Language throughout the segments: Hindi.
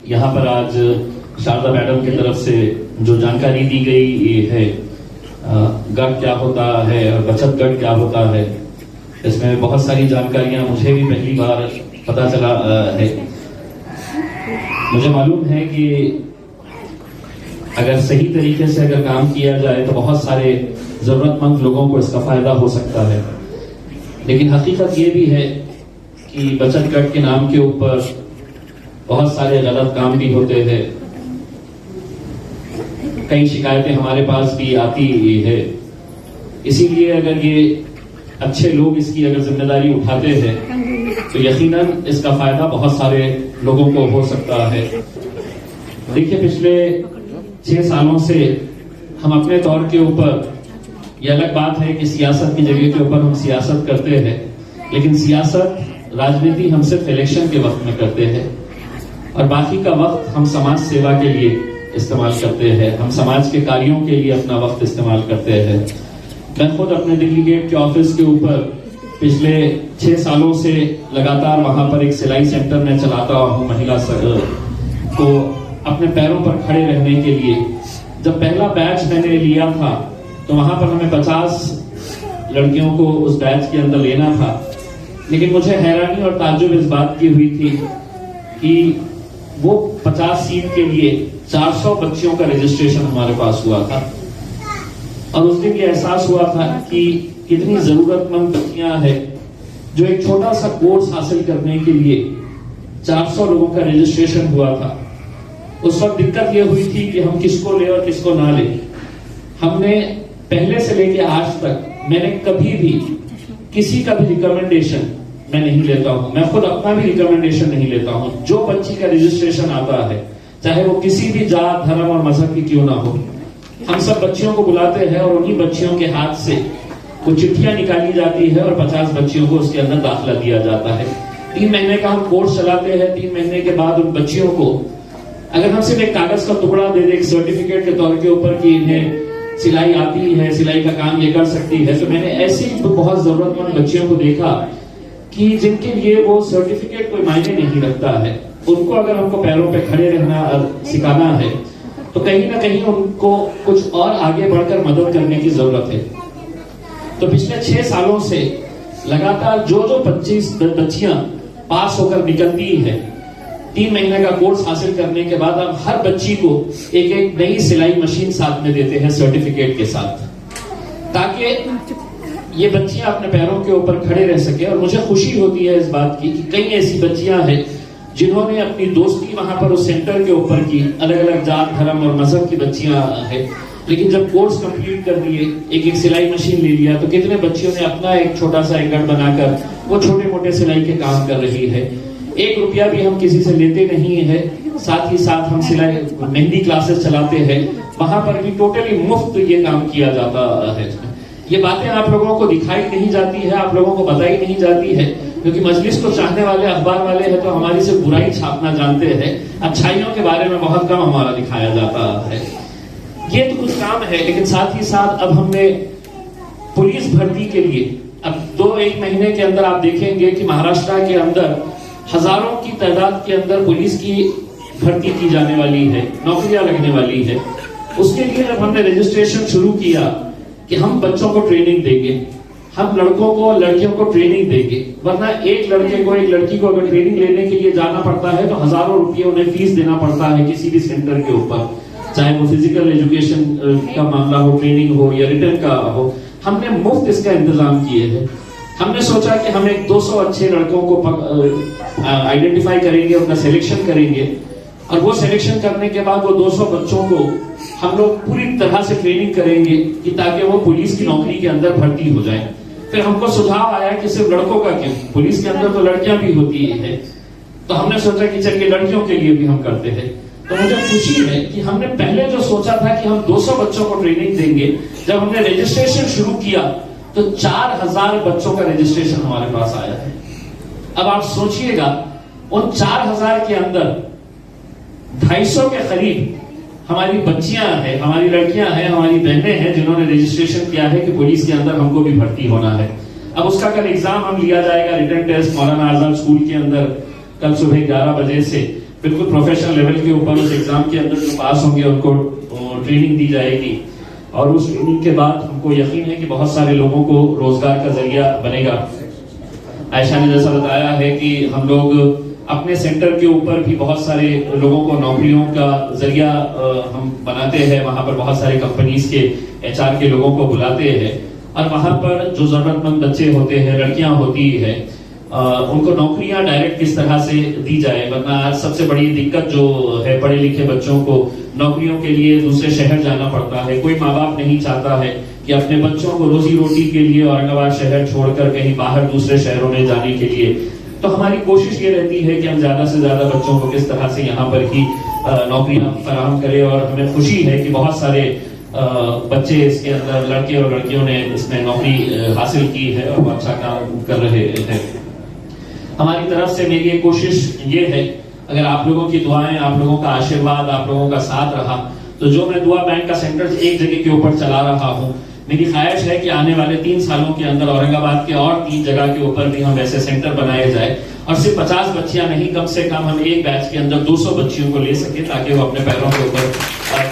यहाँ पर आज शारदा मैडम की तरफ से जो जानकारी दी गई है, गट क्या होता है और बचत गट क्या होता है, इसमें बहुत सारी जानकारियां मुझे भी पहली बार पता चला है। मुझे मालूम है कि अगर सही तरीके से अगर काम किया जाए तो बहुत सारे जरूरतमंद लोगों को इसका फायदा हो सकता है, लेकिन हकीकत ये भी है कि बचत गट के नाम के ऊपर बहुत सारे गलत काम भी होते हैं। कई शिकायतें हमारे पास भी आती है। इसीलिए अगर ये अच्छे लोग इसकी अगर जिम्मेदारी उठाते हैं तो यकीनन इसका फायदा बहुत सारे लोगों को हो सकता है। देखिए, पिछले 6 सालों से हम अपने तौर के ऊपर, यह अलग बात है कि सियासत की जगह के ऊपर हम सियासत करते हैं, लेकिन सियासत राजनीति हम सिर्फ इलेक्शन के वक्त में करते हैं और बाकी का वक्त हम समाज सेवा के लिए इस्तेमाल करते हैं, हम समाज के कार्यों के लिए अपना वक्त इस्तेमाल करते हैं। मैं खुद अपने दिल्ली गेट के ऑफिस के ऊपर पिछले 6 सालों से लगातार वहां पर एक सिलाई सेंटर में चलाता हूं महिला को अपने पैरों पर खड़े रहने के लिए। जब पहला बैच मैंने लिया था तो वहां पर हमें 50 लड़कियों को उस बैच के अंदर लेना था, लेकिन मुझे हैरानी और ताज्जुब इस बात की हुई थी कि वो 50 सीट के लिए 400 बच्चियों का रजिस्ट्रेशन हमारे पास हुआ था। और उस दिन ये एहसास हुआ था कि कितनी जरूरतमंद बच्चियां हैं जो एक छोटा सा कोर्स हासिल करने के लिए 400 लोगों का रजिस्ट्रेशन हुआ था। उस वक्त दिक्कत यह हुई थी कि हम किसको ले और किसको ना ले। हमने पहले से लेके आज तक मैंने कभी भी किसी का भी रिकमेंडेशन मैं नहीं लेता हूं, मैं खुद अपना भी रिकमेंडेशन नहीं लेता हूं। जो बच्ची का रजिस्ट्रेशन आता है, चाहे वो किसी भी जात, धर्म और मजहब की क्यों ना हो, हम सब बच्चियों को बुलाते हैं और उन्हीं बच्चियों के हाथ से कुछ चिट्ठियां निकाली जाती है और 50 बच्चियों को उसके अंदर दाखिला दिया जाता है। 3 महीने का हम कोर्स चलाते हैं। 3 महीने के बाद उन बच्चियों को अगर हम सिर्फ एक कागज का टुकड़ा दे दे, एक सर्टिफिकेट के तौर के ऊपर कि इन्हें सिलाई आती है, सिलाई का काम ये कर सकती है, तो मैंने ऐसी बहुत जरूरतमंद बच्चियों को देखा कि जिनके लिए वो सर्टिफिकेट कोई मायने नहीं रखता है। उनको अगर हमको पैरों पे खड़े रहना सिखाना है तो कहीं ना कहीं उनको कुछ और आगे बढ़कर मदद करने की जरूरत है। तो पिछले 6 सालों से लगातार जो 25 बच्चियां पास होकर निकलती है, 3 महीने का कोर्स हासिल करने के बाद हम हर बच्ची को एक नई सिलाई मशीन साथ में देते हैं सर्टिफिकेट के साथ, ताकि ये बच्चियां अपने पैरों के ऊपर खड़े रह सके। और मुझे खुशी होती है इस बात की कि कई ऐसी बच्चियां हैं जिन्होंने अपनी दोस्ती वहां पर उस सेंटर के ऊपर की, अलग अलग जात, धर्म और मजहब की बच्चियां हैं, लेकिन जब कोर्स कंप्लीट कर लिए, एक साइलाई मशीन ले लिया, तो कितने बच्चियों ने अपना एक छोटा सा गढ़ बनाकर वो छोटे मोटे सिलाई के काम कर रही है। 1 रुपया भी हम किसी से लेते नहीं है। साथ ही साथ हम सिलाई मेहंदी क्लासेस चलाते हैं, वहां पर भी टोटली मुफ्त ये काम किया जाता है। ये बातें आप लोगों को दिखाई नहीं जाती है, आप लोगों को बताई नहीं जाती है, क्योंकि मजलिस को चाहने वाले अखबार वाले हैं तो हमारी सिर्फ बुराई छापना जानते हैं, अच्छाइयों के बारे में बहुत कम हमारा दिखाया जाता है। ये तो कुछ काम है, लेकिन साथ ही साथ अब हमने पुलिस भर्ती के लिए अब 2-1 महीने के अंदर आप देखेंगे कि महाराष्ट्र के अंदर हजारों की तादाद के अंदर पुलिस की भर्ती की जाने वाली है, नौकरियां लगने वाली है। उसके लिए जब हमने रजिस्ट्रेशन शुरू किया कि हम बच्चों को ट्रेनिंग देंगे, हम लड़कों को लड़कियों को ट्रेनिंग देंगे, वरना एक लड़के को एक लड़की को अगर ट्रेनिंग लेने के लिए जाना पड़ता है तो हजारों रुपये उन्हें फीस देना पड़ता है किसी भी सेंटर के ऊपर, चाहे वो फिजिकल एजुकेशन का मामला हो, ट्रेनिंग हो या रिटर्न का हो। हमने मुफ्त इसका इंतजाम किए हैं। हमने सोचा कि हम एक 200 अच्छे लड़कों को आइडेंटिफाई करेंगे, उनका सिलेक्शन करेंगे और वो सिलेक्शन करने के बाद वो 200 बच्चों को हम लोग पूरी तरह से ट्रेनिंग करेंगे कि ताकि वो पुलिस की नौकरी के अंदर भर्ती हो जाए। फिर हमको सुझाव आया कि सिर्फ लड़कों का क्यों, पुलिस के अंदर तो लड़कियां भी होती है, तो हमने सोचा कि चलिए लड़कियों के लिए भी हम करते हैं। तो मुझे खुशी है कि हमने पहले जो सोचा था कि हम 200 बच्चों को ट्रेनिंग देंगे, जब हमने रजिस्ट्रेशन शुरू किया तो 4000 बच्चों का रजिस्ट्रेशन हमारे पास आया है। अब आप सोचिएगा, उन 4000 के अंदर 250 के करीब हमारी बच्चियां हैं, हमारी लड़कियां हैं, हमारी बहनें हैं जिन्होंने रजिस्ट्रेशन किया है कि पुलिस के अंदर हमको भी भर्ती होना है। अब उसका कल एग्जाम हम लिया जाएगा, written test Maulana Azad school के अंदर कल सुबह 11 बजे से। बिल्कुल प्रोफेशनल लेवल के ऊपर उस एग्जाम के अंदर जो पास होंगे उनको ट्रेनिंग दी जाएगी और उस ट्रेनिंग के बाद हमको यकीन है कि बहुत सारे लोगों को रोजगार का जरिया बनेगा। आयशा ने जैसा बताया है कि हम लोग अपने सेंटर के ऊपर भी बहुत सारे लोगों को नौकरियों का जरिया हम बनाते हैं। वहां पर बहुत सारे कंपनीज के HR के लोगों को बुलाते हैं और वहां पर जो जरूरतमंद बच्चे होते हैं, लड़कियां होती है, उनको नौकरियां डायरेक्ट किस तरह से दी जाए। वरना आज सबसे बड़ी दिक्कत जो है, पढ़े लिखे बच्चों को नौकरियों के लिए दूसरे शहर जाना पड़ता है। कोई माँ बाप नहीं चाहता है कि अपने बच्चों को रोजी रोटी के लिए औरंगाबाद शहर छोड़कर कहीं बाहर दूसरे शहरों में जाने के लिए। तो हमारी कोशिश ये रहती है कि हम ज्यादा से ज्यादा बच्चों को किस तरह से यहाँ पर ही नौकरियां फराहम करें और हमें खुशी है कि बहुत सारे बच्चे इसके अंदर, लड़के और लड़कियों ने इसमें नौकरी हासिल की है और अच्छा काम कर रहे हैं। हमारी तरफ से मेरी एक कोशिश ये है, अगर आप लोगों की दुआएं, आप लोगों का आशीर्वाद, आप लोगों का साथ रहा तो जो मैं दुआ बैंक का सेंटर एक जगह के ऊपर चला रहा हूँ, मेरी ख्वाहिश है कि आने वाले 3 सालों के अंदर औरंगाबाद के और 3 जगह के ऊपर भी हम ऐसे सेंटर बनाए जाए और सिर्फ 50 बच्चियां नहीं, कम से कम हम एक बैच के अंदर 200 बच्चियों को ले सके ताकि वो अपने पैरों के ऊपर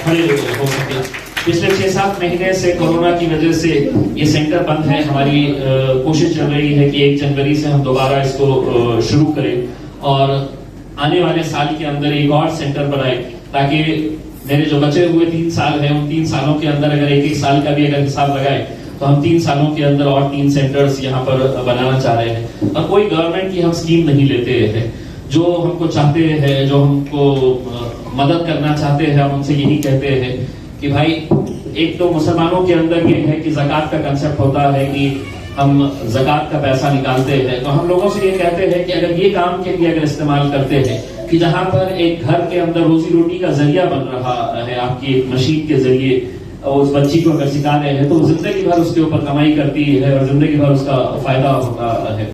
खड़े हो सके। पिछले 6-7 महीने से कोरोना की वजह से ये सेंटर बंद है। हमारी कोशिश चल रही है कि 1 जनवरी से हम दोबारा इसको शुरू करें और आने वाले साल के अंदर एक और सेंटर बनाए ताकि मेरे जो बचे हुए 3 साल हैं, उन 3 सालों के अंदर अगर एक साल का भी अगर हिसाब लगाए तो हम 3 सालों के अंदर और 3 सेंटर्स यहाँ पर बनाना चाह रहे हैं। और कोई गवर्नमेंट की हम स्कीम नहीं लेते हैं। जो हमको चाहते हैं, जो हमको मदद करना चाहते हैं, हम उनसे यही कहते हैं कि भाई, एक तो मुसलमानों के अंदर ये है कि ज़कात का कंसेप्ट होता है कि हम ज़कात का पैसा निकालते हैं, तो हम लोगों से ये कहते हैं कि अगर ये काम के लिए अगर इस्तेमाल करते हैं कि जहां पर एक घर के अंदर रोजी रोटी का जरिया बन रहा है, आपकी एक मशीन के जरिए उस बच्ची को अगर सिखा रहे हैं तो जिंदगी भर उसके ऊपर कमाई करती है और जिंदगी भर उसका फायदा होता है।